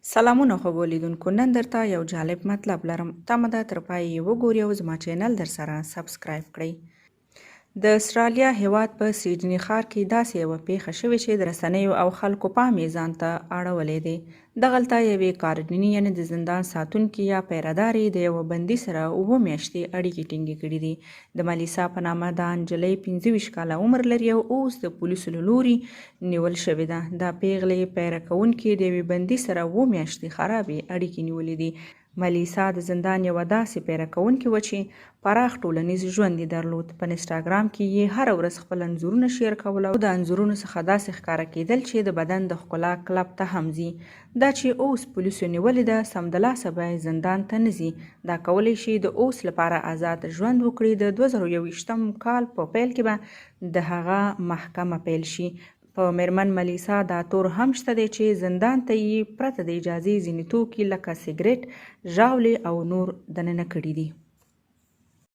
سلامونه خوږو لیدونکو، نن درته یو جالب مطلب لرم. تمه ده تر پایه یې وګورئ او زما چینل در سره سبسکرایب کړئ. د استرالیا هیواد په سیډني ښار کې داسې یوه پیښه شوې چې د رسنیو او خلکو پام یې ځان ته اړولی دی. دغلته یوې کارنیني یعنې د زندان ساتونکي یا پیرهدارې د یوه بندي سره 7 میاشتې اړیکې ټینګې کړي دي. د ملیسا په نامه دا نجلۍ 25 کاله عمر لري او اوس د پولیسو له لوري نیول شوې ده. دا پیغلې پیره کوونکې د یوې بندي سره 7 میاشتې خرابې اړیکې نیولې دي. ملیسا د زندان یوه داسې پیره کوونکې وه چې پراخ ټولنیز ژوند یې درلود. په انسټاګرام کې یې هره ورځ خپل انځورونه شیر کول او د انځورونو څخه داسې ښکاره کېدل چې د بدن د ښکلا کلب ته هم ځي. دا چې اوس پولیسو نیولې ده، سمدلاسه به یې زندان ته نه ځي. دا کولی شي د اوس لپاره آزاد ژوند وکړي. د 2021 کال په پیل کې به د هغه محکمه پیل شي. په میرمن ملیسا دا تور هم شته دی چې زندان ته یې پرته د اجازې ځینې توکي لکه سګرټ، ژاولې او نور دننه کړي دي.